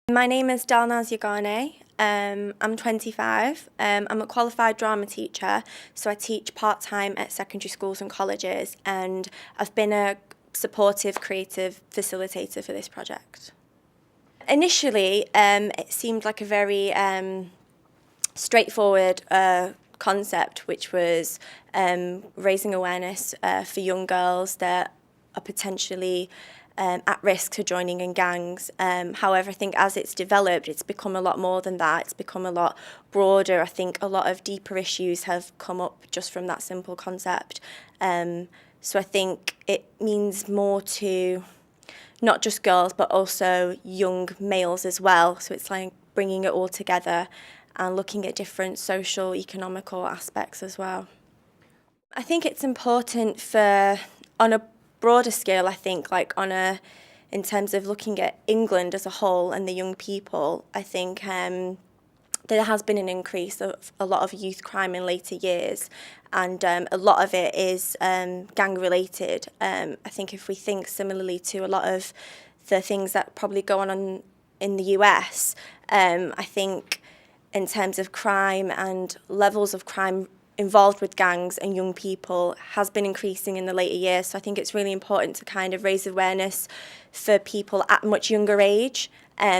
My name is Delnaz Yeganeh. I'm 25. I'm a qualified drama teacher, so I teach part-time at secondary schools and colleges, and I've been a supportive, creative facilitator for this project. Initially, it seemed like a very straightforward concept, which was raising awareness for young girls that are potentially at risk to joining in gangs. However, I think as it's developed, it's become a lot more than that. It's become a lot broader. I think a lot of deeper issues have come up just from that simple concept. So I think it means more to not just girls, but also young males as well. So it's like bringing it all together and looking at different social, economical aspects as well. I think it's important for, on a broader scale, I think, like in terms of looking at England as a whole and the young people, I think there has been an increase of a lot of youth crime in later years, and a lot of it is gang related. I think if we think similarly to a lot of the things that probably go on in the US, I think in terms of crime and levels of crime involved with gangs and young people has been increasing in the later years. So I think it's really important to kind of raise awareness for people at a much younger age,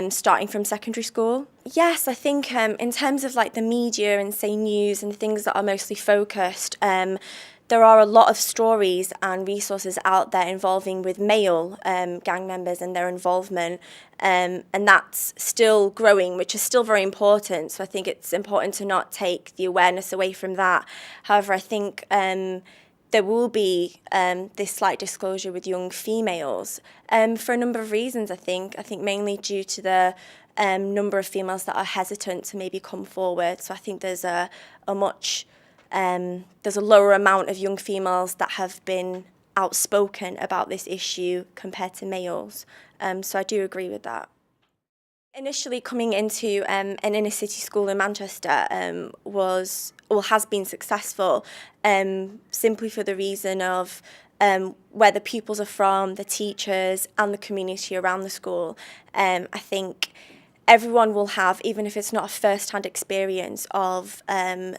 starting from secondary school. Yes, I think in terms of like the media and say news and things that are mostly focused, there are a lot of stories and resources out there involving with male gang members and their involvement, and that's still growing, which is still very important. So I think it's important to not take the awareness away from that. However, I think there will be this slight disclosure with young females for a number of reasons, I think. I think mainly due to the number of females that are hesitant to maybe come forward. So I think there's a lower amount of young females that have been outspoken about this issue compared to males. So I do agree with that. Initially coming into an inner city school in Manchester has been successful simply for the reason of where the pupils are from, the teachers and the community around the school. I think everyone will have, even if it's not a first-hand experience of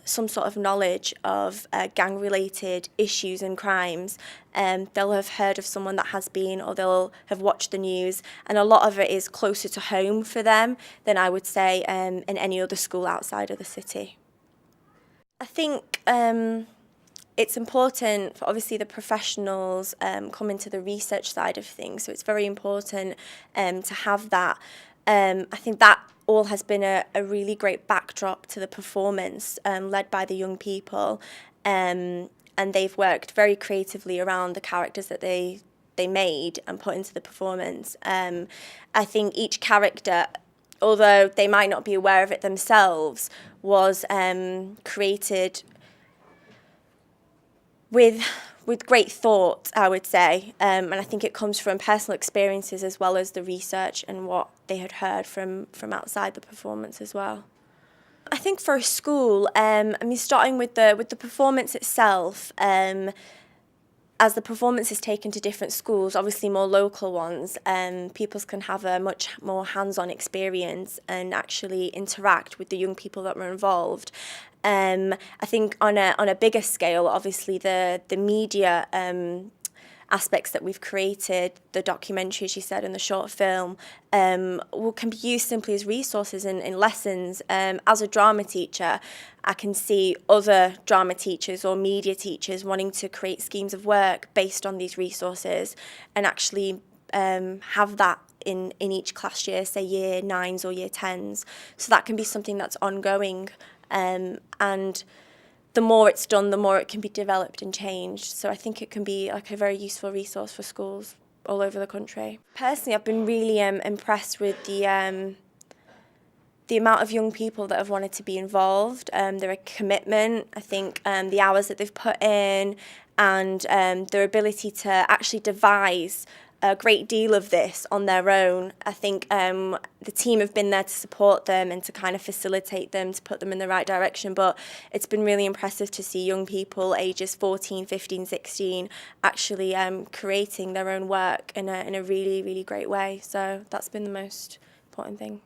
some sort of knowledge of gang-related issues and crimes. They'll have heard of someone that has been, or they'll have watched the news, and a lot of it is closer to home for them than I would say in any other school outside of the city. I think it's important for obviously the professionals come into the research side of things, so it's very important to have that. I think that all has been a really great backdrop to the performance led by the young people, and they've worked very creatively around the characters that they made and put into the performance. I think each character, although they might not be aware of it themselves, was created with great thought, I would say, and I think it comes from personal experiences as well as the research and what they had heard from outside the performance as well. I think for a school, starting with the performance itself, as the performance is taken to different schools, obviously more local ones, pupils can have a much more hands-on experience and actually interact with the young people that were involved. I think on a bigger scale, obviously the media aspects that we've created, the documentary, as you said, and the short film, can be used simply as resources in lessons. As a drama teacher, I can see other drama teachers or media teachers wanting to create schemes of work based on these resources and actually have that in each class year, say year 9s or year 10s. So that can be something that's ongoing. And the more it's done, the more it can be developed and changed. So I think it can be like a very useful resource for schools all over the country. Personally, I've been really impressed with the amount of young people that have wanted to be involved, their commitment, I think the hours that they've put in, and their ability to actually devise a great deal of this on their own. I think the team have been there to support them and to kind of facilitate them, to put them in the right direction, but it's been really impressive to see young people ages 14, 15, 16 actually creating their own work in a really, really great way. So that's been the most important thing.